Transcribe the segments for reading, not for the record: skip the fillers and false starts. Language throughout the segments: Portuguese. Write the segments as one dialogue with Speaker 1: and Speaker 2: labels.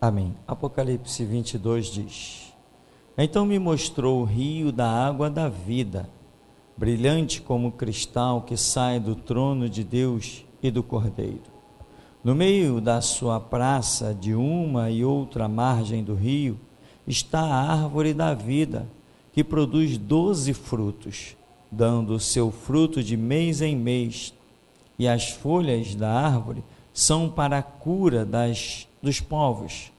Speaker 1: Amém. Apocalipse 22 diz: Então me mostrou o rio da água da vida, brilhante como cristal que sai do trono de Deus e do Cordeiro. No meio da sua praça, de uma e outra margem do rio, está a árvore da vida, que produz 12 frutos, dando o seu fruto de mês em mês, e as folhas da árvore são para a cura dos povos.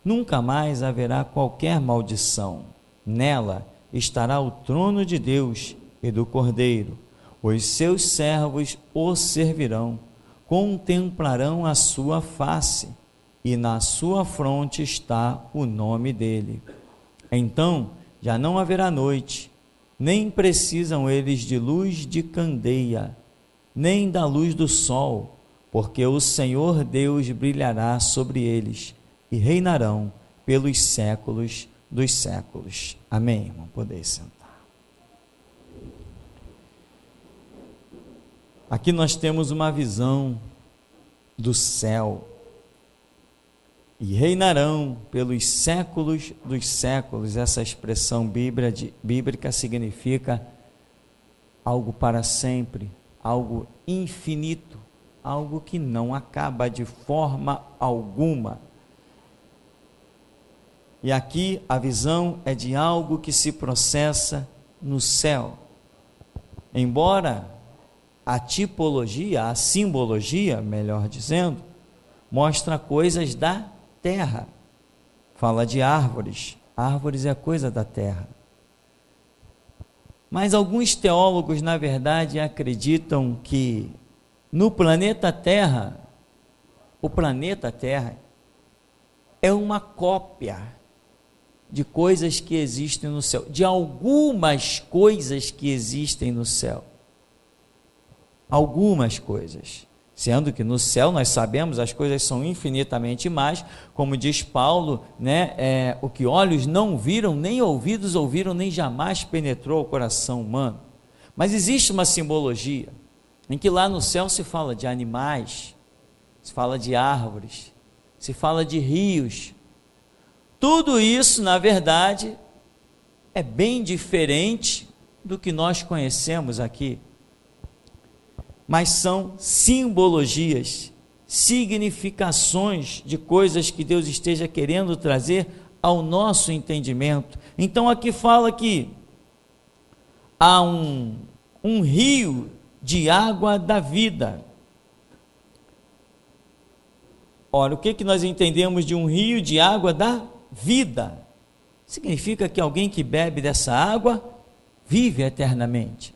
Speaker 1: Nunca mais haverá qualquer maldição. Nela estará o trono de Deus e do Cordeiro. Os seus servos o servirão, contemplarão a sua face, e na sua fronte está o nome dele. Então já não haverá noite, nem precisam eles de luz de candeia, nem da luz do sol, porque o Senhor Deus brilhará sobre eles, e reinarão pelos séculos dos séculos. Amém, irmão? Poder sentar. Aqui nós temos uma visão do céu. E reinarão pelos séculos dos séculos. Essa expressão bíblica significa algo para sempre, algo infinito, algo que não acaba de forma alguma. E aqui a visão é de algo que se processa no céu. Embora a tipologia, a simbologia, melhor dizendo, mostra coisas da terra. Fala de árvores. Árvores é coisa da terra. Mas alguns teólogos, na verdade, acreditam que no planeta Terra, o planeta Terra é uma cópia de coisas que existem no céu, de algumas coisas que existem no céu. Algumas coisas. Sendo que no céu nós sabemos as coisas são infinitamente mais, como diz Paulo, né, o que olhos não viram, nem ouvidos ouviram, nem jamais penetrou o coração humano. Mas existe uma simbologia, em que lá no céu se fala de animais, se fala de árvores, se fala de rios. Tudo isso, na verdade, é bem diferente do que nós conhecemos aqui. Mas são simbologias, significações de coisas que Deus esteja querendo trazer ao nosso entendimento. Então aqui fala que há um rio de água da vida. Ora, o que nós entendemos de um rio de água da vida? Significa que alguém que bebe dessa água vive eternamente.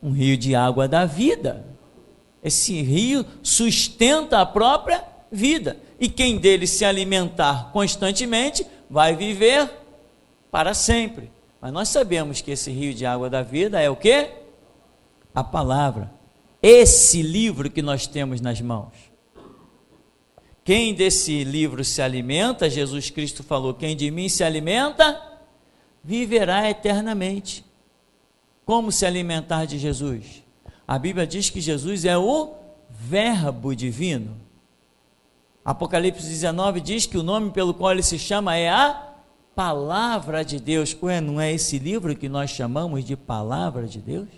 Speaker 1: Um rio de água da vida. Esse rio sustenta a própria vida. E quem dele se alimentar constantemente vai viver para sempre. Mas nós sabemos que esse rio de água da vida é o quê? A palavra. Esse livro que nós temos nas mãos. Quem desse livro se alimenta, Jesus Cristo falou, quem de mim se alimenta, viverá eternamente. Como se alimentar de Jesus? A Bíblia diz que Jesus é o Verbo divino. Apocalipse 19 diz que o nome pelo qual ele se chama é a Palavra de Deus. Ué, não é esse livro que nós chamamos de Palavra de Deus?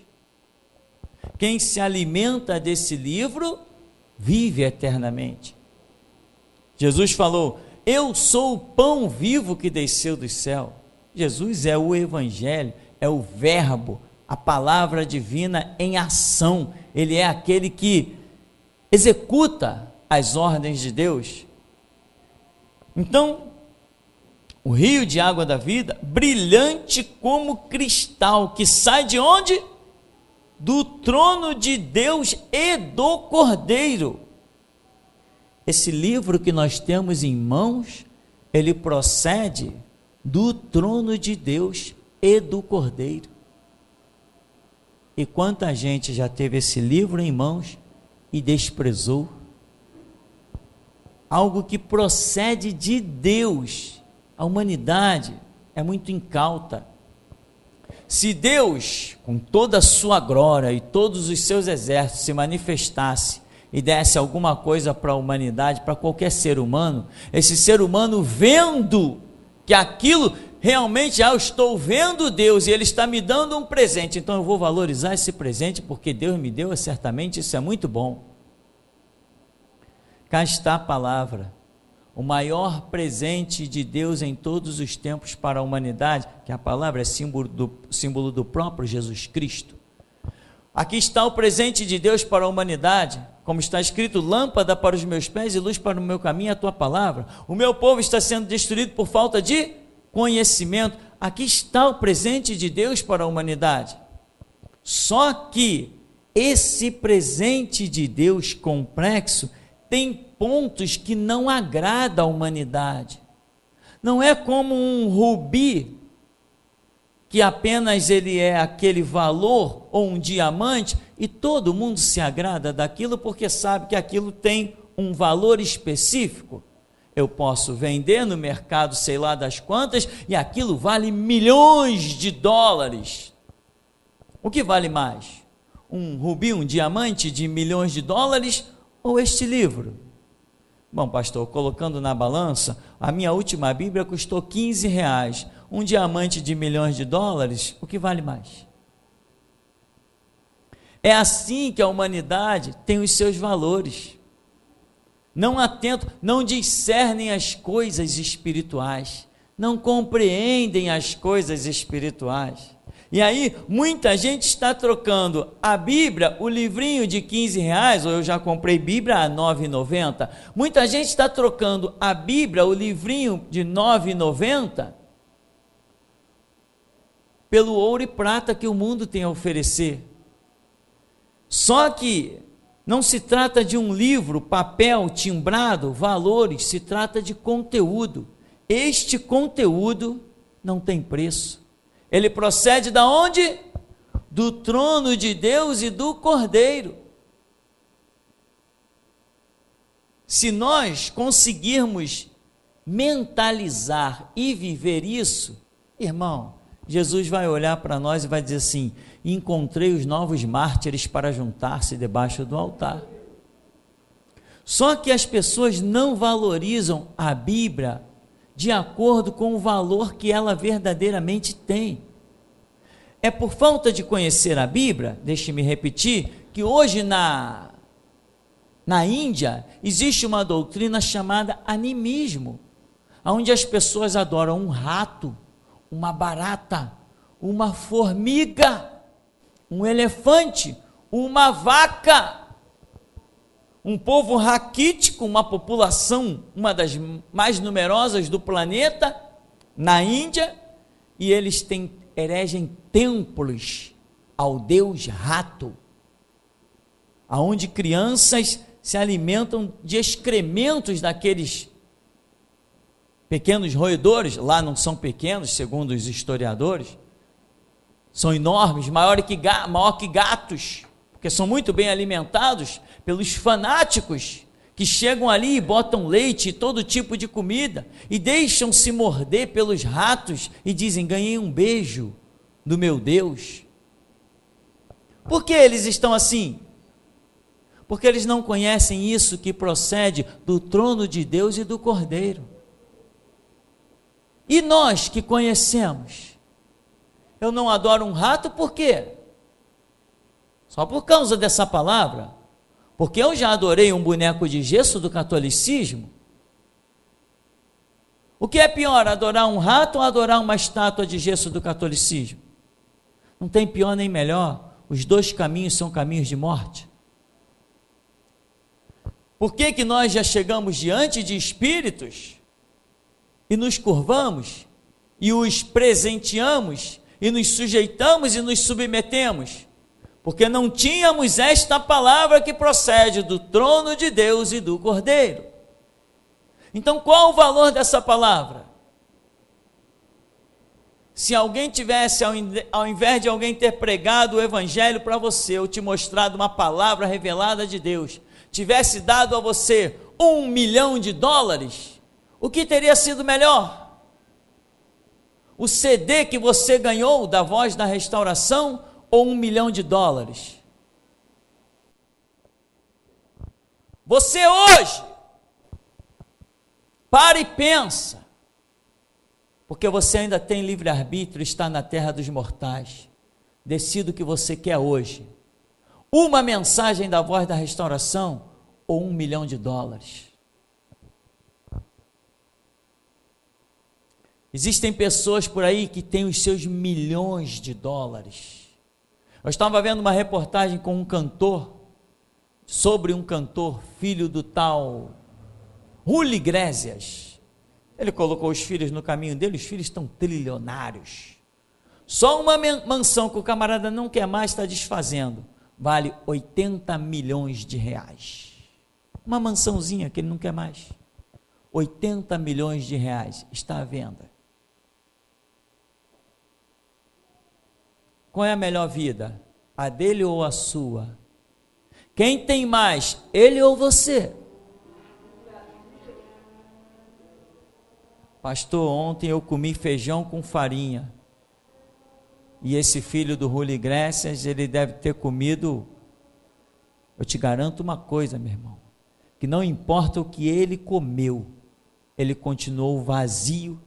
Speaker 1: Quem se alimenta desse livro, vive eternamente. Jesus falou, eu sou o pão vivo que desceu do céu. Jesus é o Evangelho, é o Verbo, a palavra divina em ação. Ele é aquele que executa as ordens de Deus. Então, o rio de água da vida, brilhante como cristal, que sai de onde? Do trono de Deus e do Cordeiro. Esse livro que nós temos em mãos, ele procede do trono de Deus e do Cordeiro. E quanta gente já teve esse livro em mãos e desprezou? Algo que procede de Deus. A humanidade é muito incauta. Se Deus, com toda a sua glória e todos os seus exércitos, se manifestasse e desse alguma coisa para a humanidade, para qualquer ser humano, esse ser humano vendo que aquilo realmente, eu estou vendo Deus e Ele está me dando um presente, então eu vou valorizar esse presente porque Deus me deu, certamente isso é muito bom. Cá está a palavra, o maior presente de Deus em todos os tempos para a humanidade, que a palavra é símbolo do próprio Jesus Cristo. Aqui está o presente de Deus para a humanidade, como está escrito: lâmpada para os meus pés e luz para o meu caminho, a tua palavra. O meu povo está sendo destruído por falta de conhecimento. Aqui está o presente de Deus para a humanidade. Só que esse presente de Deus complexo tem pontos que não agrada a humanidade. Não é como um rubi, que apenas ele é aquele valor, ou um diamante, e todo mundo se agrada daquilo porque sabe que aquilo tem um valor específico. Eu posso vender no mercado sei lá das quantas, e aquilo vale milhões de dólares. O que vale mais? Um rubi, um diamante de milhões de dólares, ou este livro? Bom, pastor, colocando na balança, a minha última Bíblia custou R$15. Um diamante de milhões de dólares, o que vale mais? É assim que a humanidade tem os seus valores. Não atentam, não discernem as coisas espirituais, não compreendem as coisas espirituais. E aí, muita gente está trocando a Bíblia, o livrinho de R$15, ou eu já comprei Bíblia a R$ 9,90. Muita gente está trocando a Bíblia, o livrinho de R$ 9,90, pelo ouro e prata que o mundo tem a oferecer. Só que não se trata de um livro, papel, timbrado, valores, se trata de conteúdo. Este conteúdo não tem preço. Ele procede da onde? Do trono de Deus e do Cordeiro. Se nós conseguirmos mentalizar e viver isso, irmão, Jesus vai olhar para nós e vai dizer assim: encontrei os novos mártires para juntar-se debaixo do altar. Só que as pessoas não valorizam a Bíblia de acordo com o valor que ela verdadeiramente tem. É por falta de conhecer a Bíblia, deixe-me repetir, que hoje na Índia existe uma doutrina chamada animismo, onde as pessoas adoram um rato, uma barata, uma formiga, um elefante, uma vaca. Um povo raquítico, uma população, uma das mais numerosas do planeta, na Índia, e eles erigem templos ao deus rato, aonde crianças se alimentam de excrementos daqueles pequenos roedores. Lá não são pequenos, segundo os historiadores, são enormes, maior que gatos, porque são muito bem alimentados pelos fanáticos que chegam ali e botam leite e todo tipo de comida e deixam-se morder pelos ratos e dizem: ganhei um beijo do meu Deus. Por que eles estão assim? Porque eles não conhecem isso que procede do trono de Deus e do Cordeiro. E nós que conhecemos, eu não adoro um rato, por quê? Só por causa dessa palavra? Porque eu já adorei um boneco de gesso do catolicismo? O que é pior, adorar um rato ou adorar uma estátua de gesso do catolicismo? Não tem pior nem melhor, os dois caminhos são caminhos de morte. Por que que nós já chegamos diante de espíritos e nos curvamos e os presenteamos e nos sujeitamos e nos submetemos? Porque não tínhamos esta palavra que procede do trono de Deus e do Cordeiro. Então, qual o valor dessa palavra? Se alguém tivesse, ao invés de alguém ter pregado o evangelho para você, ou te mostrado uma palavra revelada de Deus, tivesse dado a você $1 milhão, o que teria sido melhor? O CD que você ganhou da Voz da Restauração, ou $1 milhão? Você hoje, para e pensa, porque você ainda tem livre-arbítrio, está na terra dos mortais. Decida o que você quer hoje. Uma mensagem da Voz da Restauração ou $1 milhão. Existem pessoas por aí que têm os seus $milhões. Eu estava vendo uma reportagem com um cantor, sobre um cantor, filho do tal Julio Iglesias. Ele colocou os filhos no caminho dele, os filhos estão trilionários. Só uma mansão que o camarada não quer mais, está desfazendo, vale R$80 milhões. Uma mansãozinha que ele não quer mais. R$80 milhões está à venda. Qual é a melhor vida? A dele ou a sua? Quem tem mais, ele ou você? Pastor, ontem eu comi feijão com farinha. E esse filho do Julio Iglesias, ele deve ter comido. Eu te garanto uma coisa, meu irmão, que não importa o que ele comeu, ele continuou vazio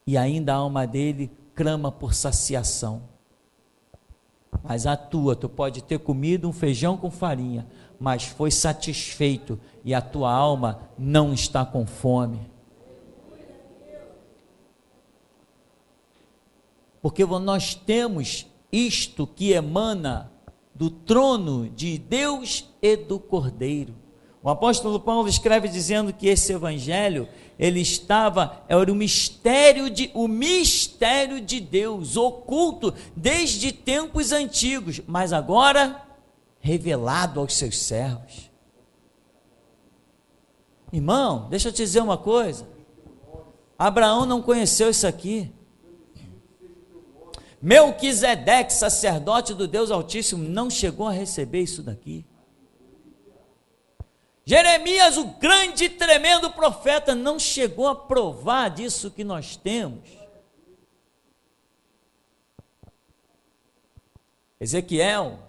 Speaker 1: e ainda a alma dele clama por saciação. Mas a tua, tu pode ter comido um feijão com farinha, mas foi satisfeito e a tua alma não está com fome. Porque nós temos isto que emana do trono de Deus e do Cordeiro. O apóstolo Paulo escreve dizendo que esse evangelho, era o mistério de Deus, oculto desde tempos antigos, mas agora revelado aos seus servos. Irmão, deixa eu te dizer uma coisa, Abraão não conheceu isso aqui. Melquisedeque, sacerdote do Deus Altíssimo, não chegou a receber isso daqui. Jeremias, o grande e tremendo profeta, não chegou a provar disso que nós temos. Ezequiel,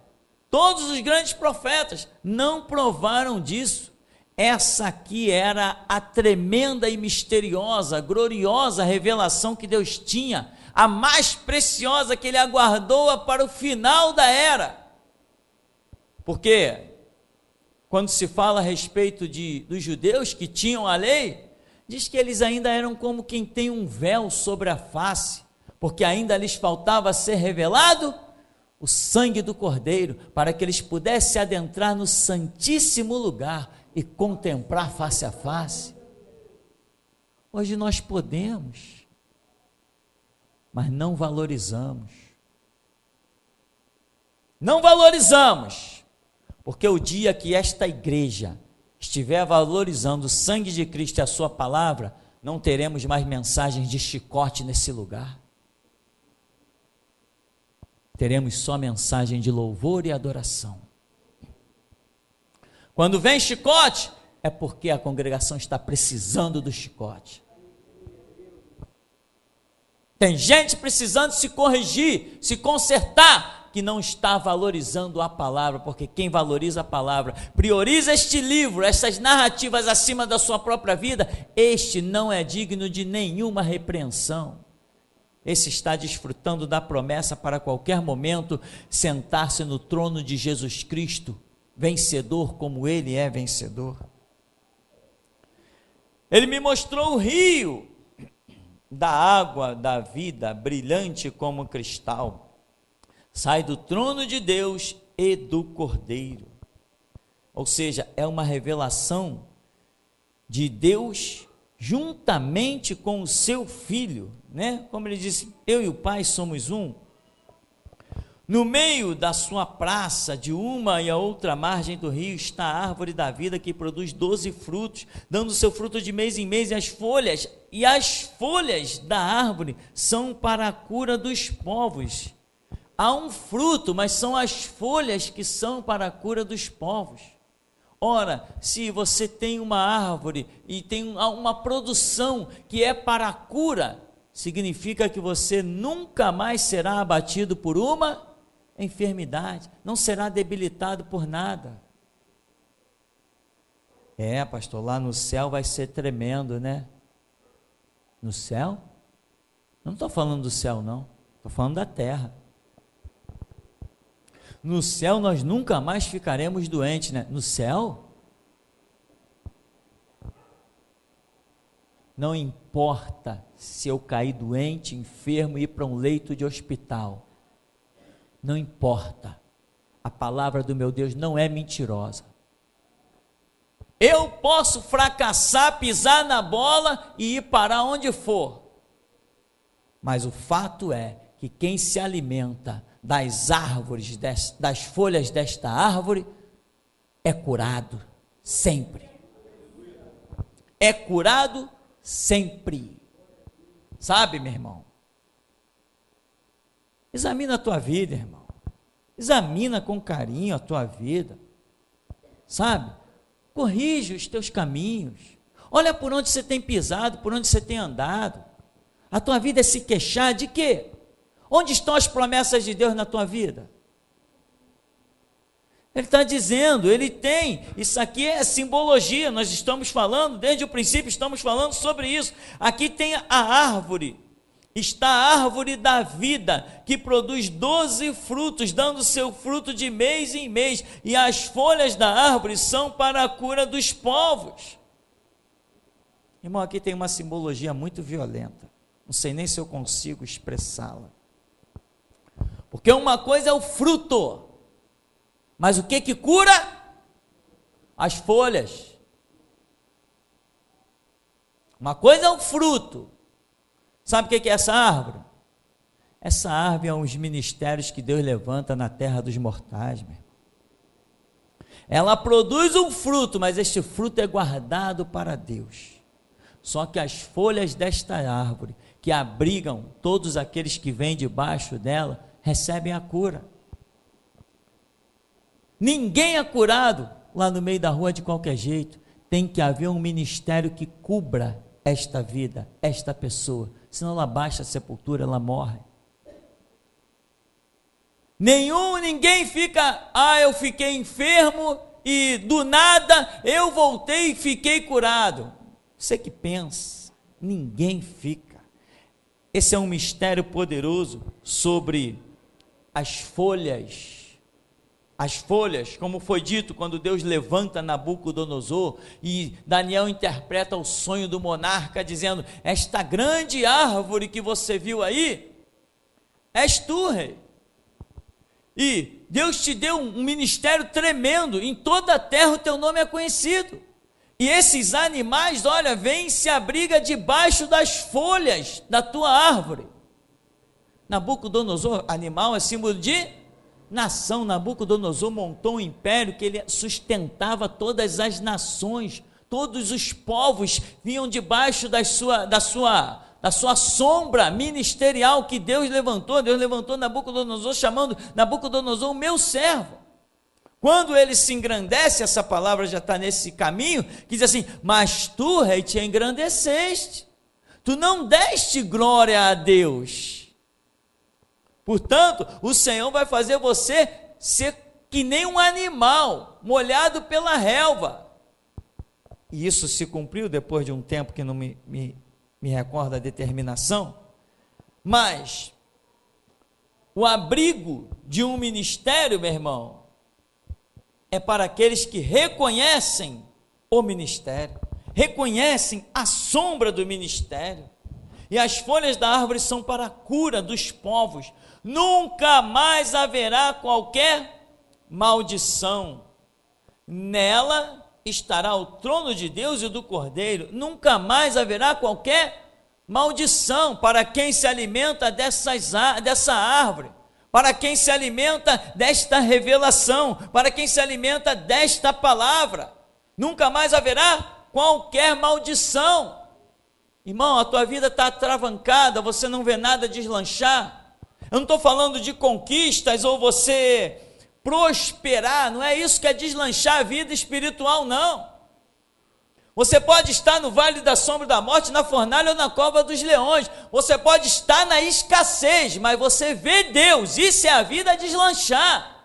Speaker 1: todos os grandes profetas não provaram disso. Essa aqui era a tremenda e misteriosa, gloriosa revelação que Deus tinha, a mais preciosa, que ele aguardou para o final da era. Porque quando se fala a respeito dos judeus que tinham a lei, diz que eles ainda eram como quem tem um véu sobre a face, porque ainda lhes faltava ser revelado o sangue do Cordeiro, para que eles pudessem adentrar no santíssimo lugar e contemplar face a face. Hoje nós podemos, mas não valorizamos. Não valorizamos. Porque o dia que esta igreja estiver valorizando o sangue de Cristo e a sua palavra, não teremos mais mensagens de chicote nesse lugar. Teremos só mensagem de louvor e adoração. Quando vem chicote, é porque a congregação está precisando do chicote. Tem gente precisando se corrigir, se consertar, que não está valorizando a palavra, porque quem valoriza a palavra, prioriza este livro, essas narrativas acima da sua própria vida, este não é digno de nenhuma repreensão. Esse está desfrutando da promessa para qualquer momento sentar-se no trono de Jesus Cristo, vencedor como ele é vencedor. Ele me mostrou o rio da água da vida, brilhante como cristal, sai do trono de Deus e do Cordeiro. Ou seja, é uma revelação de Deus juntamente com o seu Filho, né? Como ele disse, eu e o Pai somos um. No meio da sua praça, de uma e a outra margem do rio, está a árvore da vida, que produz 12 frutos, dando seu fruto de mês em mês, e as folhas da árvore são para a cura dos povos. Há um fruto, mas são as folhas que são para a cura dos povos. Ora, se você tem uma árvore e tem uma produção que é para a cura, significa que você nunca mais será abatido por uma enfermidade, não será debilitado por nada. É, pastor, lá no céu vai ser tremendo, né? No céu? Não estou falando do céu, não. Estou falando da terra. No céu nós nunca mais ficaremos doentes, né? No céu? Não importa se eu cair doente, enfermo e ir para um leito de hospital. Não importa. A palavra do meu Deus não é mentirosa. Eu posso fracassar, pisar na bola e ir para onde for. Mas o fato é que quem se alimenta das árvores, das folhas desta árvore, é curado sempre. É curado sempre. Sabe, meu irmão? Examina a tua vida, irmão. Examina com carinho a tua vida. Sabe? Corrige os teus caminhos. Olha por onde você tem pisado, por onde você tem andado. A tua vida é se queixar de quê? Onde estão as promessas de Deus na tua vida? Ele está dizendo, ele tem, isso aqui é simbologia, nós estamos falando, desde o princípio estamos falando sobre isso. Aqui tem a árvore, está a árvore da vida, que produz 12 frutos, dando seu fruto de mês em mês, e as folhas da árvore são para a cura dos povos. Irmão, aqui tem uma simbologia muito violenta, não sei nem se eu consigo expressá-la. Porque uma coisa é o fruto, mas o que cura? As folhas. Uma coisa é o fruto. Sabe o que é essa árvore? Essa árvore é uns ministérios que Deus levanta na terra dos mortais, meu irmão. Ela produz um fruto, mas este fruto é guardado para Deus. Só que as folhas desta árvore, que abrigam todos aqueles que vêm debaixo dela, recebem a cura. Ninguém é curado lá no meio da rua de qualquer jeito. Tem que haver um ministério que cubra esta vida, esta pessoa, senão ela baixa a sepultura, ela morre. Ninguém fica, eu fiquei enfermo e do nada eu voltei e fiquei curado. Você que pensa, ninguém fica. Esse é um mistério poderoso sobre as folhas. As folhas, como foi dito, quando Deus levanta Nabucodonosor e Daniel interpreta o sonho do monarca, dizendo: esta grande árvore que você viu aí, és tu, rei. E Deus te deu um ministério tremendo, em toda a terra o teu nome é conhecido. E esses animais, olha, vêm e se abriga debaixo das folhas da tua árvore. Nabucodonosor, animal é símbolo de nação. Nabucodonosor montou um império que ele sustentava todas as nações, todos os povos vinham debaixo da sua sombra ministerial que Deus levantou. Deus levantou Nabucodonosor, chamando Nabucodonosor o meu servo. Quando ele se engrandece, essa palavra já está nesse caminho, que diz assim: mas tu, rei, te engrandeceste, tu não deste glória a Deus. Portanto, o Senhor vai fazer você ser que nem um animal molhado pela relva. E isso se cumpriu depois de um tempo que não me recordo a determinação. Mas o abrigo de um ministério, meu irmão, é para aqueles que reconhecem o ministério, reconhecem a sombra do ministério. E as folhas da árvore são para a cura dos povos. Nunca mais haverá qualquer maldição. Nela estará o trono de Deus e do Cordeiro. Nunca mais haverá qualquer maldição para quem se alimenta dessa árvore, para quem se alimenta desta revelação, para quem se alimenta desta palavra. Nunca mais haverá qualquer maldição. Irmão, a tua vida está atravancada, você não vê nada deslanchar. Eu não estou falando de conquistas ou você prosperar, não é isso que é deslanchar a vida espiritual, não. Você pode estar no vale da sombra da morte, na fornalha ou na cova dos leões. Você pode estar na escassez, mas você vê Deus. Isso é a vida a deslanchar.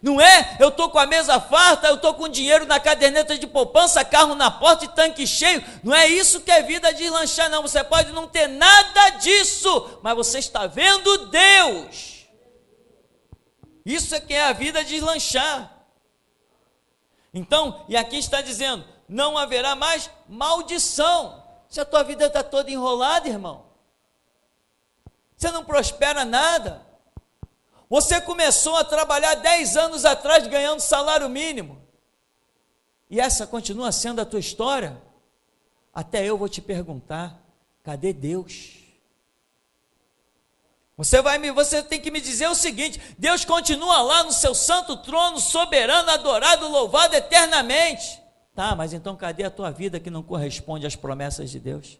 Speaker 1: Não é, eu estou com a mesa farta, eu estou com dinheiro na caderneta de poupança, carro na porta e tanque cheio. Não é isso que é vida de deslanchar, não. Você pode não ter nada disso, mas você está vendo Deus. Isso é que é a vida de deslanchar. Então, e aqui está dizendo, não haverá mais maldição. Se a tua vida está toda enrolada, irmão, você não prospera nada. Você começou a trabalhar 10 anos atrás ganhando salário mínimo, e essa continua sendo a tua história? Até eu vou te perguntar, cadê Deus? Você tem que me dizer o seguinte: Deus continua lá no seu santo trono, soberano, adorado, louvado eternamente. Tá, mas então cadê a tua vida que não corresponde às promessas de Deus?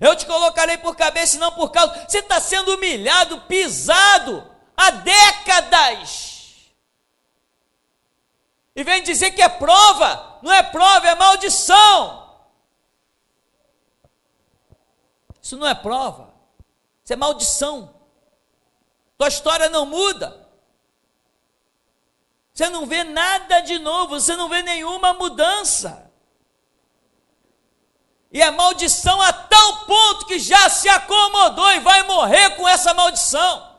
Speaker 1: Eu te colocarei por cabeça e não por causa. Você está sendo humilhado, pisado há décadas, e vem dizer que é prova. Não é prova, é maldição. Isso não é prova, isso é maldição. Tua história não muda. Você não vê nada de novo, você não vê nenhuma mudança. E é maldição a tal ponto que já se acomodou e vai morrer com essa maldição.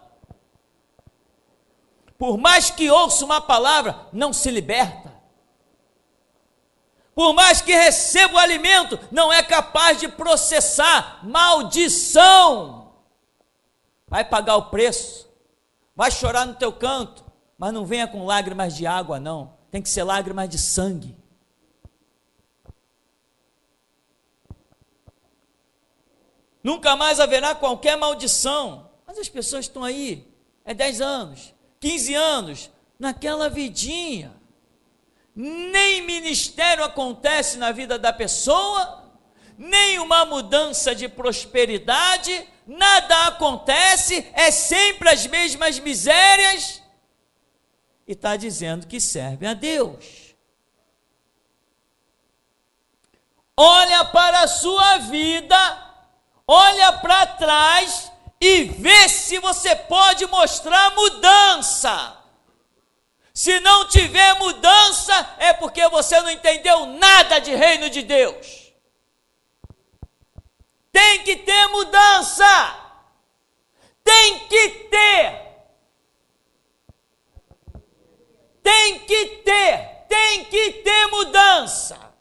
Speaker 1: Por mais que ouça uma palavra, não se liberta. Por mais que receba o alimento, não é capaz de processar. Maldição. Vai pagar o preço, vai chorar no teu canto, mas não venha com lágrimas de água, não. Tem que ser lágrimas de sangue. Nunca mais haverá qualquer maldição. Mas as pessoas estão aí, 10 anos, 15 anos, naquela vidinha. Nem ministério acontece na vida da pessoa, nem uma mudança de prosperidade, nada acontece, é sempre as mesmas misérias, e está dizendo que serve a Deus. Olha para a sua vida, olha para trás e vê se você pode mostrar mudança. Se não tiver mudança, é porque você não entendeu nada de reino de Deus. Tem que ter mudança. Tem que ter. Tem que ter mudança.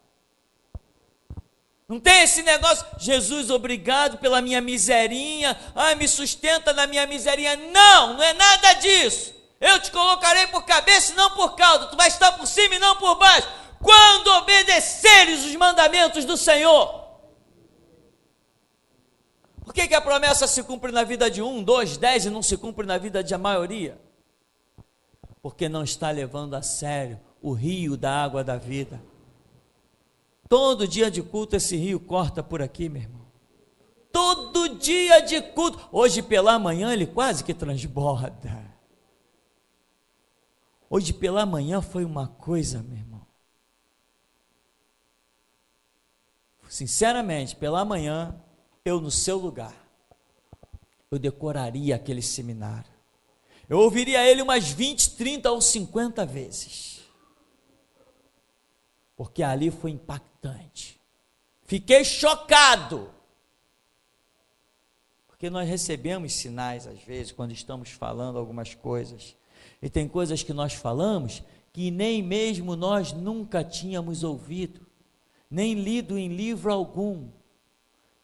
Speaker 1: Não tem esse negócio, Jesus, obrigado pela minha miserinha, me sustenta na minha miserinha. Não, não é nada disso. Eu te colocarei por cabeça e não por cauda, tu vai estar por cima e não por baixo, quando obedeceres os mandamentos do Senhor. Por que a promessa se cumpre na vida de 1, 2, 10 e não se cumpre na vida de a maioria? Porque não está levando a sério o rio da água da vida. Todo dia de culto esse rio corta por aqui, meu irmão. Todo dia de culto. Hoje pela manhã ele quase que transborda. Hoje pela manhã foi uma coisa, meu irmão. Sinceramente, pela manhã, eu no seu lugar, eu decoraria aquele seminário. Eu ouviria ele umas 20, 30 ou 50 vezes. Porque ali foi impactante. Fiquei chocado. Porque nós recebemos sinais, às vezes, quando estamos falando algumas coisas. E tem coisas que nós falamos que nem mesmo nós nunca tínhamos ouvido, nem lido em livro algum.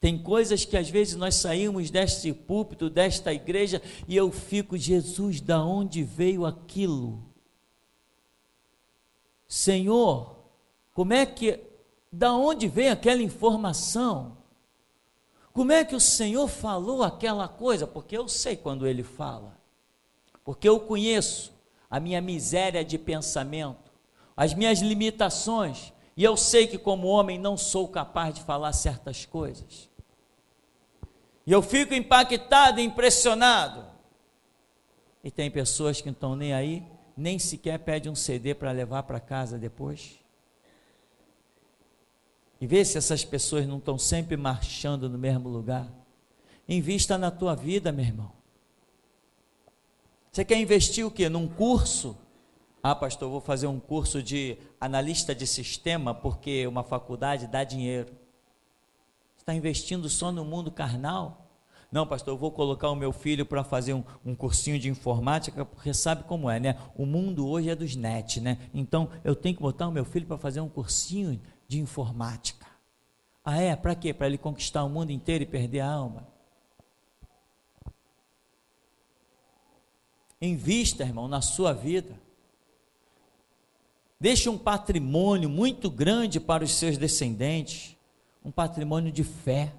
Speaker 1: Tem coisas que às vezes nós saímos deste púlpito, desta igreja, e eu fico, Jesus, da onde veio aquilo? Senhor, da onde veio aquela informação? Como é que o Senhor falou aquela coisa? Porque eu sei quando Ele fala. Porque eu conheço a minha miséria de pensamento, as minhas limitações, e eu sei que como homem não sou capaz de falar certas coisas. E eu fico impactado, impressionado. E tem pessoas que não estão nem aí, nem sequer pedem um CD para levar para casa depois. E vê se essas pessoas não estão sempre marchando no mesmo lugar. Invista na tua vida, meu irmão. Você quer investir o quê? Num curso? Ah, pastor, eu vou fazer um curso de analista de sistema porque uma faculdade dá dinheiro. Você está investindo só no mundo carnal? Não, pastor, eu vou colocar o meu filho para fazer um cursinho de informática, porque sabe como é, né? O mundo hoje é dos net, né? Então, eu tenho que botar o meu filho para fazer um cursinho de informática. Ah, é? Para quê? Para ele conquistar o mundo inteiro e perder a alma? Invista, irmão, na sua vida. Deixe um patrimônio muito grande para os seus descendentes, um patrimônio de fé.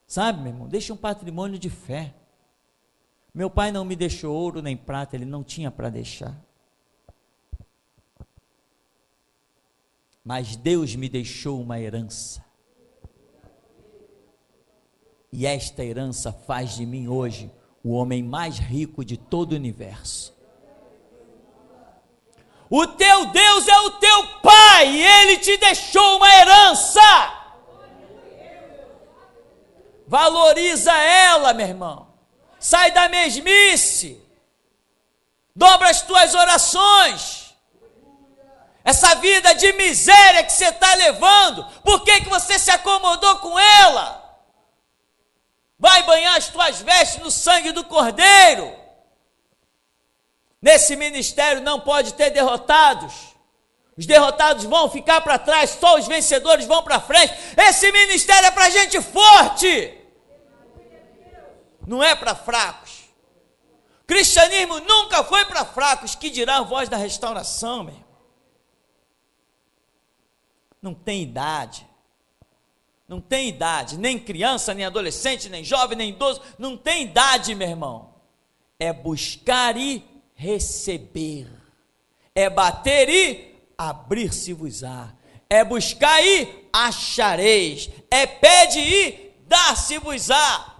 Speaker 1: Sabe, meu irmão, deixe um patrimônio de fé. Meu pai não me deixou ouro nem prata, ele não tinha para deixar. Mas Deus me deixou uma herança. E esta herança faz de mim hoje o homem mais rico de todo o universo. O teu Deus é o teu Pai, e Ele te deixou uma herança. Valoriza ela, meu irmão. Sai da mesmice. Dobra as tuas orações. Essa vida de miséria que você está levando, por que você se acomodou com ela? Vai banhar as tuas vestes no sangue do Cordeiro. Nesse ministério não pode ter derrotados. Os derrotados vão ficar para trás, só os vencedores vão para frente. Esse ministério é para gente forte, não é para fracos. O cristianismo nunca foi para fracos, que dirá a voz da restauração, meu irmão. Não tem idade. Não tem idade, nem criança, nem adolescente, nem jovem, nem idoso. Não tem idade, meu irmão. É buscar e receber. É bater e abrir-se-vos-á. É buscar e achareis. É pede e dar-se-vos-á.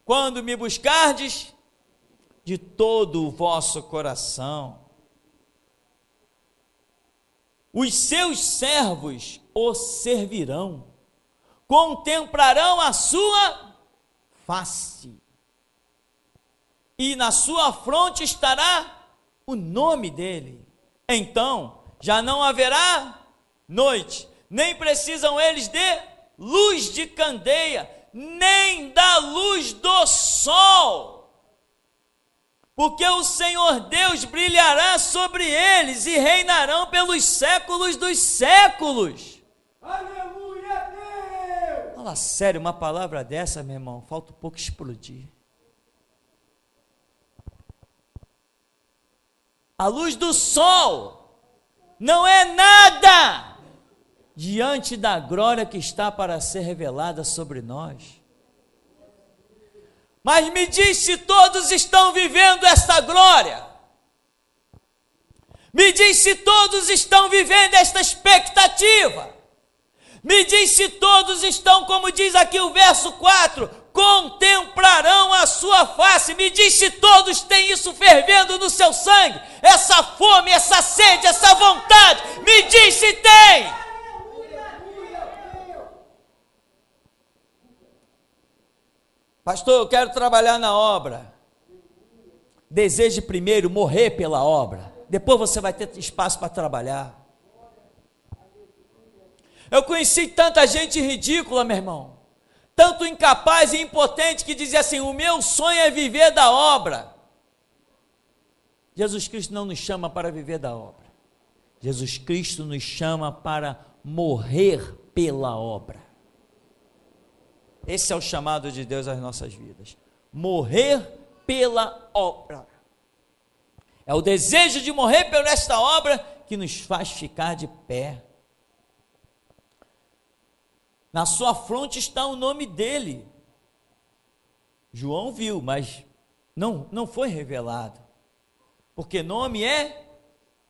Speaker 1: Quando me buscardes de todo o vosso coração. Os seus servos o servirão. Contemplarão a sua face. E na sua fronte estará o nome dele. Então, já não haverá noite, nem precisam eles de luz de candeia, nem da luz do sol, porque o Senhor Deus brilhará sobre eles e reinarão pelos séculos dos séculos. Aleluia, Deus! Fala sério, uma palavra dessa, meu irmão, falta um pouco explodir. A luz do sol não é nada diante da glória que está para ser revelada sobre nós. Mas me diz se todos estão vivendo esta glória. Me diz se todos estão vivendo esta expectativa. Me diz se todos estão, como diz aqui o verso 4, contemplarão a sua face. Me diz se todos têm isso fervendo no seu sangue, essa fome, essa sede, essa vontade. Me diz se tem. Pastor, eu quero trabalhar na obra. Deseje primeiro morrer pela obra, depois você vai ter espaço para trabalhar. Eu conheci tanta gente ridícula, meu irmão, tanto incapaz e impotente que dizia assim: o meu sonho é viver da obra. Jesus Cristo não nos chama para viver da obra. Jesus Cristo nos chama para morrer pela obra. Esse é o chamado de Deus às nossas vidas. Morrer pela obra. É o desejo de morrer por esta obra que nos faz ficar de pé. Na sua fronte está o nome dele. João viu, mas não foi revelado. Porque nome é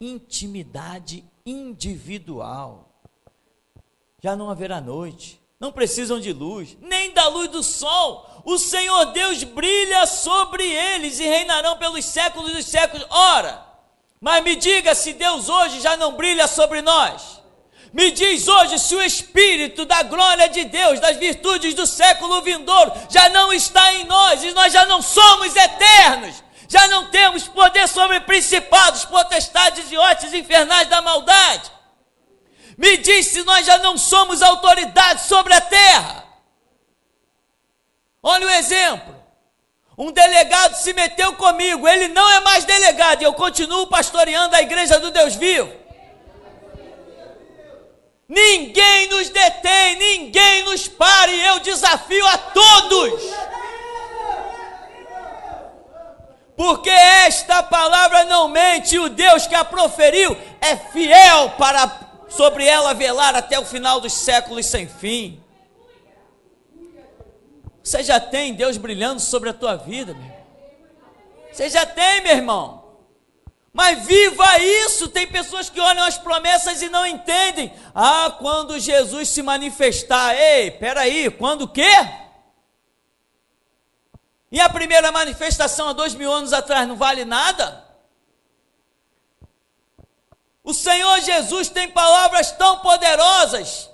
Speaker 1: intimidade individual. Já não haverá noite. Não precisam de luz, nem da luz do sol. O Senhor Deus brilha sobre eles e reinarão pelos séculos dos séculos. Ora, mas me diga se Deus hoje já não brilha sobre nós. Me diz hoje se o Espírito da glória de Deus, das virtudes do século vindouro, já não está em nós, e nós já não somos eternos, Já não temos poder sobre principados, potestades e hostes infernais da maldade. Me diz se nós já não somos autoridade sobre a terra. Olha o exemplo. Um delegado se meteu comigo, ele não é mais delegado, e eu continuo pastoreando a igreja do Deus vivo. Ninguém nos detém, ninguém nos para, e eu desafio a todos. Porque esta palavra não mente, e o Deus que a proferiu é fiel para sobre ela velar até o final dos séculos sem fim. Você já tem Deus brilhando sobre a tua vida, meu irmão. Você já tem, meu irmão. Mas viva isso. Tem pessoas que olham as promessas e não entendem. Ah, quando Jesus se manifestar. Ei, peraí, quando o quê? E a primeira manifestação há 2000 anos atrás não vale nada? O Senhor Jesus tem palavras tão poderosas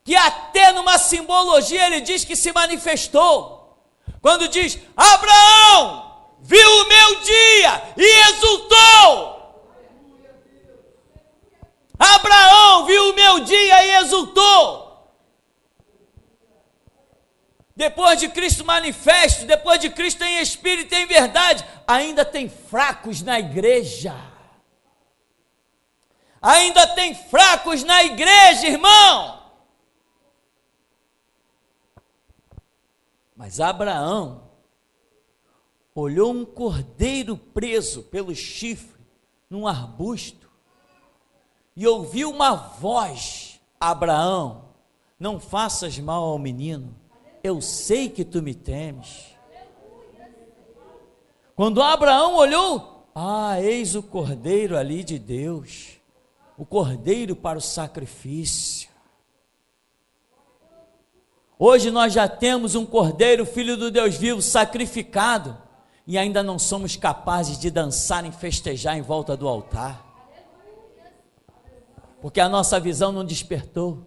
Speaker 1: que até numa simbologia ele diz que se manifestou. Quando diz, Abraão viu o meu dia e exultou. Abraão viu o meu dia e exultou. Depois de Cristo manifesto, depois de Cristo em espírito e em verdade, ainda tem fracos na igreja. Ainda tem fracos na igreja, irmão. Mas Abraão olhou um cordeiro preso pelo chifre num arbusto e ouviu uma voz: Abraão, não faças mal ao menino, eu sei que tu me temes. Quando Abraão olhou, eis o cordeiro ali de Deus, o cordeiro para o sacrifício. Hoje nós já temos um cordeiro, filho do Deus vivo, sacrificado, e ainda não somos capazes de dançar e festejar em volta do altar, porque a nossa visão não despertou.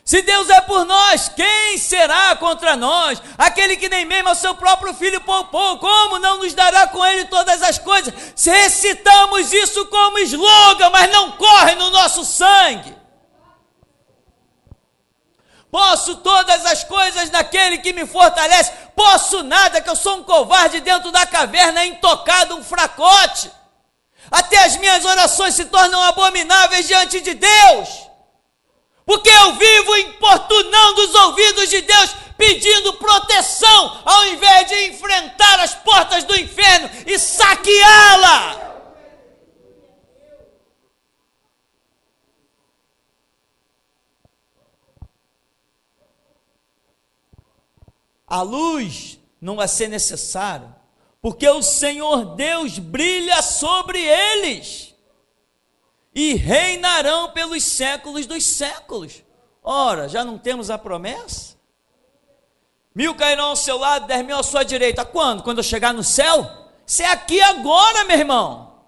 Speaker 1: Se Deus é por nós, quem será contra nós? Aquele que nem mesmo ao seu próprio filho poupou, como não nos dará com ele todas as coisas? Se recitamos isso como slogan, mas não corre no nosso sangue. Posso todas as coisas naquele que me fortalece. Posso nada, que eu sou um covarde dentro da caverna, intocado, um fracote. Até as minhas orações se tornam abomináveis diante de Deus. Porque eu vivo importunando os ouvidos de Deus, pedindo proteção, ao invés de enfrentar as portas do inferno e saqueá-la. A luz não vai ser necessária, porque o Senhor Deus brilha sobre eles e reinarão pelos séculos dos séculos. Ora, já não temos a promessa? 1000 cairão ao seu lado, 10.000 à sua direita. Quando? Quando eu chegar no céu? Isso é aqui agora, meu irmão.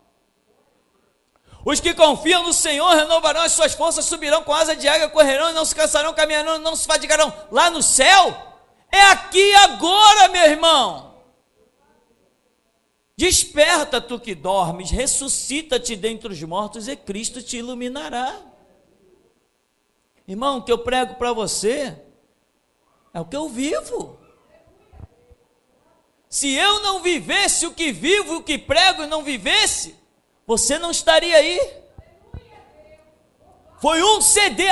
Speaker 1: Os que confiam no Senhor renovarão as suas forças, subirão com asa de águia, correrão e não se cansarão, caminharão e não se fadigarão. Lá no céu? É aqui agora, meu irmão. Desperta, tu que dormes, ressuscita-te dentre os mortos e Cristo te iluminará. Irmão, o que eu prego para você é o que eu vivo. Se eu não vivesse o que vivo e o que prego e não vivesse, você não estaria aí. Foi um CD,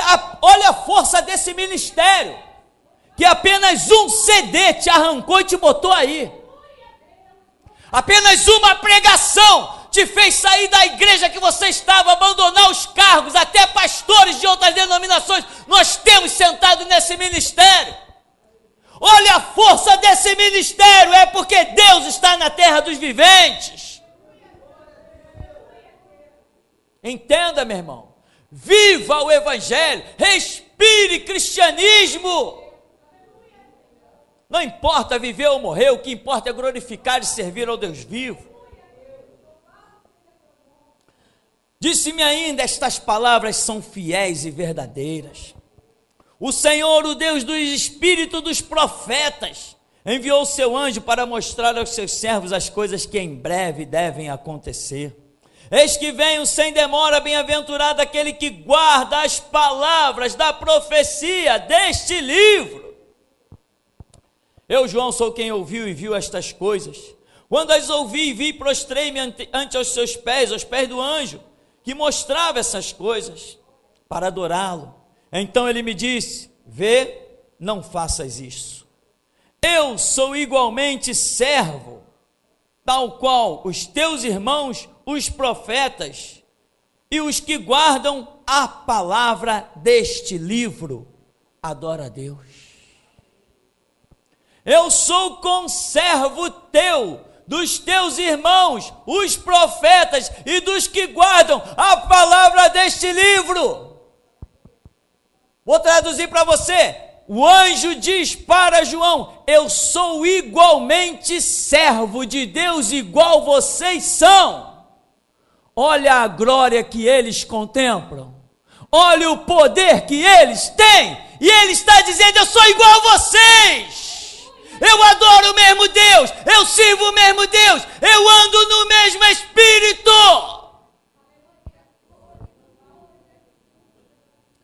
Speaker 1: olha a força desse ministério, que apenas um CD te arrancou e te botou aí. Apenas uma pregação te fez sair da igreja que você estava, abandonar os cargos, até pastores de outras denominações. Nós temos sentado nesse ministério. Olha a força desse ministério, é porque Deus está na terra dos viventes. Entenda, meu irmão, viva o evangelho, respire cristianismo. Não importa viver ou morrer, o que importa é glorificar e servir ao Deus vivo. Disse-me ainda, estas palavras são fiéis e verdadeiras. O Senhor, o Deus do espírito dos profetas, enviou o seu anjo para mostrar aos seus servos as coisas que em breve devem acontecer. Eis que venho sem demora, bem-aventurado aquele que guarda as palavras da profecia deste livro. Eu, João, sou quem ouviu e viu estas coisas. Quando as ouvi e vi, prostrei-me ante aos seus pés, aos pés do anjo, que mostrava essas coisas, para adorá-lo. Então ele me disse: vê, não faças isso. Eu sou igualmente servo, tal qual os teus irmãos, os profetas, e os que guardam a palavra deste livro. Adora a Deus. Eu sou conservo teu, dos teus irmãos, os profetas, e dos que guardam a palavra deste livro. Vou traduzir para você. O anjo diz para João: eu sou igualmente servo de Deus, igual vocês são. Olha a glória que eles contemplam, olha o poder que eles têm, e ele está dizendo: eu sou igual a vocês, eu adoro o mesmo Deus, eu sirvo o mesmo Deus, eu ando no mesmo Espírito.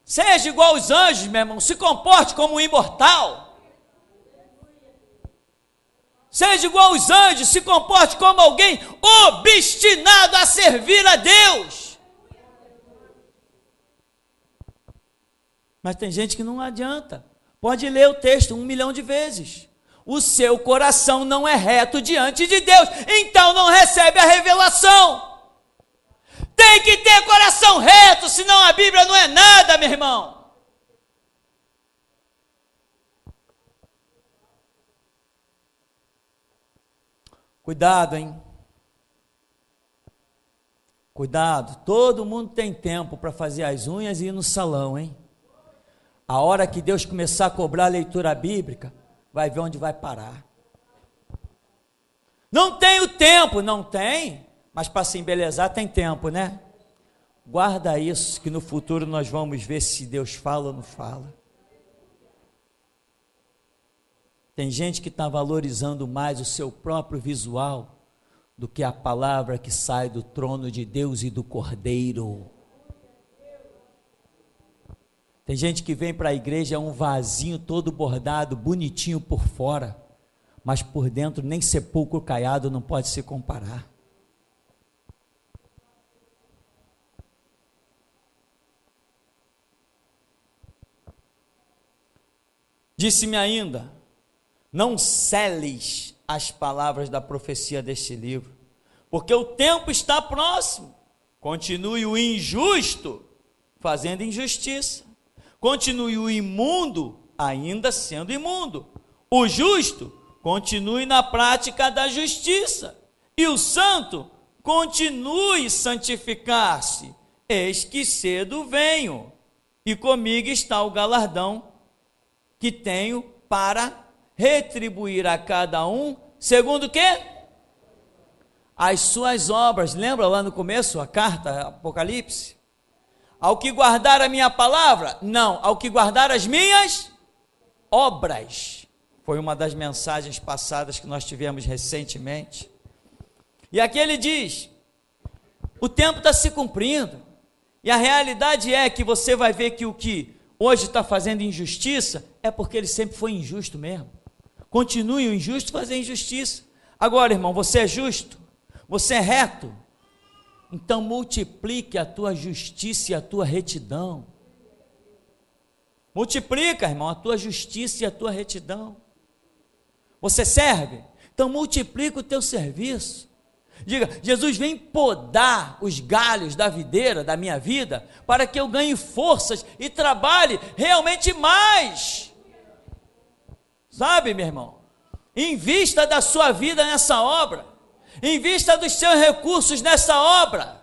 Speaker 1: Seja igual aos anjos, meu irmão, se comporte como um imortal. Seja igual aos anjos, se comporte como alguém obstinado a servir a Deus. Mas tem gente que não adianta. Pode ler o texto 1 milhão de vezes. O seu coração não é reto diante de Deus, então não recebe a revelação. Tem que ter coração reto, senão a Bíblia não é nada, meu irmão. Cuidado, hein? Cuidado, todo mundo tem tempo para fazer as unhas e ir no salão, hein? A hora que Deus começar a cobrar a leitura bíblica, vai ver onde vai parar. Não tenho tempo, não tem, mas para se embelezar tem tempo, né? Guarda isso, que no futuro nós vamos ver se Deus fala ou não fala. Tem gente que está valorizando mais o seu próprio visual do que a palavra que sai do trono de Deus e do Cordeiro. Tem gente que vem para a igreja, é um vasinho todo bordado, bonitinho por fora, mas por dentro nem sepulcro caiado não pode se comparar. Disse-me ainda: não seles as palavras da profecia deste livro, porque o tempo está próximo. Continue o injusto fazendo injustiça, continue o imundo ainda sendo imundo, o justo continue na prática da justiça, e o santo continue santificar-se. Eis que cedo venho, e comigo está o galardão que tenho para retribuir a cada um, segundo o quê? As suas obras. Lembra lá no começo, a carta, Apocalipse? Ao que guardar a minha palavra? Não, ao que guardar as minhas obras. Foi uma das mensagens passadas que nós tivemos recentemente. E aqui ele diz: o tempo está se cumprindo, e a realidade é que você vai ver que o que hoje está fazendo injustiça é porque ele sempre foi injusto mesmo. Continue o injusto fazer injustiça. Agora, irmão, você é justo? Você é reto? Então multiplique a tua justiça e a tua retidão. Multiplica, irmão, a tua justiça e a tua retidão. Você serve? Então multiplica o teu serviço. Diga: Jesus, vem podar os galhos da videira da minha vida, para que eu ganhe forças e trabalhe realmente mais. Sabe, meu irmão, invista da sua vida nessa obra, invista dos seus recursos nessa obra.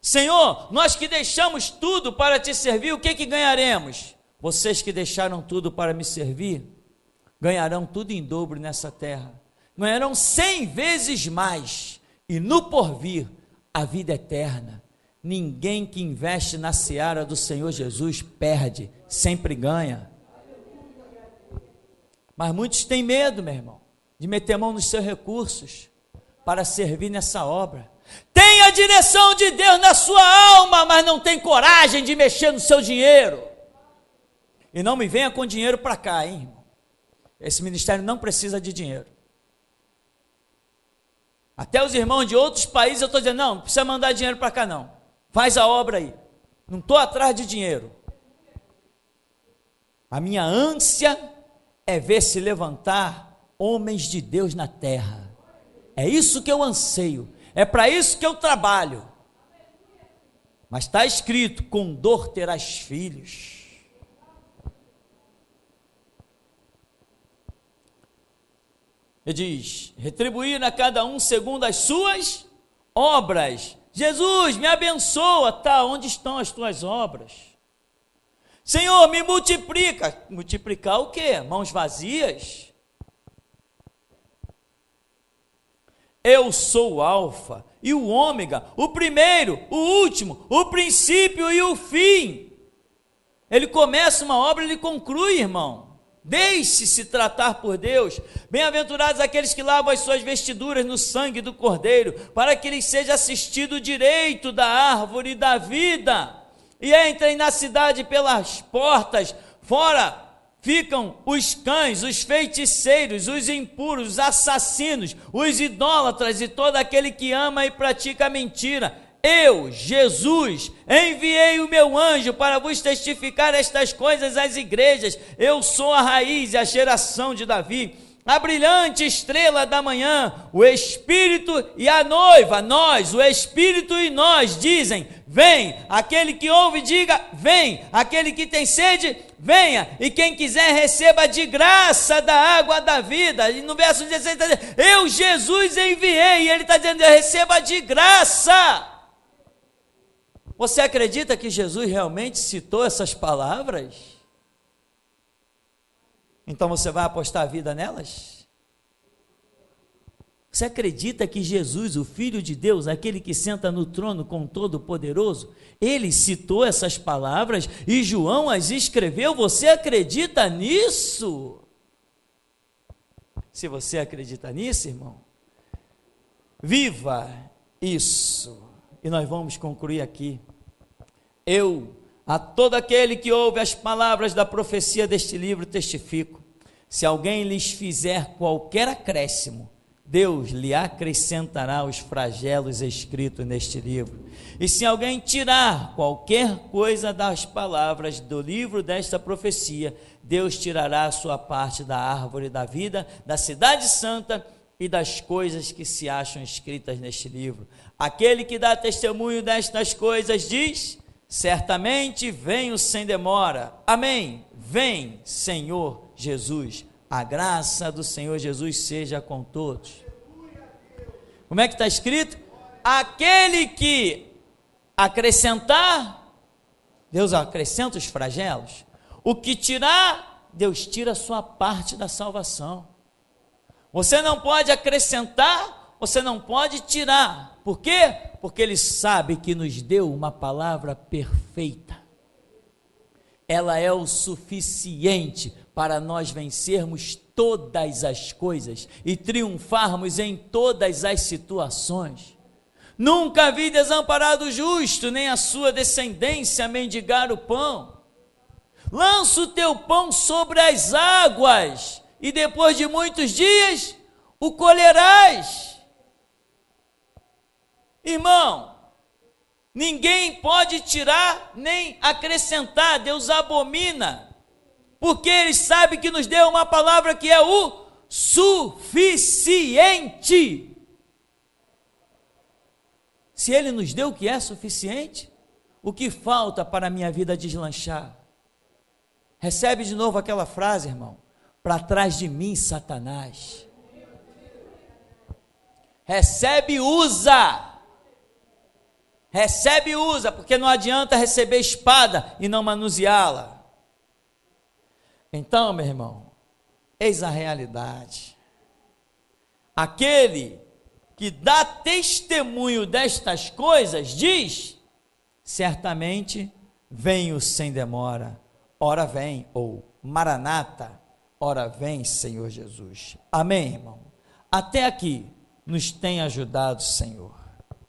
Speaker 1: Senhor, nós que deixamos tudo para te servir, o que ganharemos? Vocês que deixaram tudo para me servir, ganharão tudo em dobro nessa terra, ganharão 100 vezes mais, e no porvir, a vida eterna. Ninguém que investe na seara do Senhor Jesus perde, sempre ganha. Mas muitos têm medo, meu irmão, de meter mão nos seus recursos para servir nessa obra. Tem a direção de Deus na sua alma, mas não tem coragem de mexer no seu dinheiro. E não me venha com dinheiro para cá, hein, irmão? Esse ministério não precisa de dinheiro. Até os irmãos de outros países eu estou dizendo, não precisa mandar dinheiro para cá não. Faz a obra aí. Não estou atrás de dinheiro. A minha ânsia é ver se levantar homens de Deus na terra. É isso que eu anseio. É para isso que eu trabalho. Mas está escrito, com dor terás filhos. Ele diz, retribuir a cada um segundo as suas obras. Jesus, me abençoa. Tá, onde estão as tuas obras? Senhor, me multiplica. Multiplicar o quê? Mãos vazias? Eu sou o alfa e o ômega, o primeiro, o último, o princípio e o fim. Ele começa uma obra, ele conclui, irmão. Deixe-se tratar por Deus. Bem-aventurados aqueles que lavam as suas vestiduras no sangue do Cordeiro, para que lhes seja assistido o direito da árvore da vida. E entrem na cidade pelas portas, fora ficam os cães, os feiticeiros, os impuros, os assassinos, os idólatras e todo aquele que ama e pratica mentira. Eu, Jesus, enviei o meu anjo para vos testificar estas coisas às igrejas. Eu sou a raiz e a geração de Davi, a brilhante estrela da manhã. O Espírito e a noiva, nós, o Espírito e nós, dizem, vem. Aquele que ouve, diga, vem. Aquele que tem sede, venha. E quem quiser, receba de graça da água da vida. E no verso 16 está dizendo, eu, Jesus, enviei. E ele está dizendo, receba de graça. Você acredita que Jesus realmente citou essas palavras? Então você vai apostar a vida nelas? Você acredita que Jesus, o Filho de Deus, aquele que senta no trono com o Todo-Poderoso, ele citou essas palavras e João as escreveu? Você acredita nisso? Se você acredita nisso, irmão, viva isso. E nós vamos concluir aqui. Eu, a todo aquele que ouve as palavras da profecia deste livro, testifico, se alguém lhes fizer qualquer acréscimo, Deus lhe acrescentará os flagelos escritos neste livro. E se alguém tirar qualquer coisa das palavras do livro desta profecia, Deus tirará a sua parte da árvore da vida, da cidade santa e das coisas que se acham escritas neste livro. Aquele que dá testemunho destas coisas diz, certamente venho sem demora. Amém. Vem, Senhor Jesus. A graça do Senhor Jesus seja com todos. Como é que está escrito? Aquele que acrescentar, Deus acrescenta os flagelos. O que tirar, Deus tira a sua parte da salvação. Você não pode acrescentar, você não pode tirar. Por quê? Porque Ele sabe que nos deu uma palavra perfeita. Ela é o suficiente para nós vencermos todas as coisas e triunfarmos em todas as situações. Nunca vi desamparado o justo, nem a sua descendência mendigar o pão. Lança o teu pão sobre as águas, e depois de muitos dias o colherás. Irmão, ninguém pode tirar nem acrescentar. Deus abomina, porque Ele sabe que nos deu uma palavra que é o suficiente. Se Ele nos deu o que é suficiente, o que falta para a minha vida deslanchar? Recebe de novo aquela frase, irmão: para trás de mim, Satanás. Recebe e usa. Recebe e usa, porque não adianta receber espada e não manuseá-la. Então, meu irmão, eis a realidade. Aquele que dá testemunho destas coisas diz: certamente venho sem demora. Ora vem, ou Maranata, Ora vem, Senhor Jesus. Amém, irmão? Até aqui nos tem ajudado, Senhor.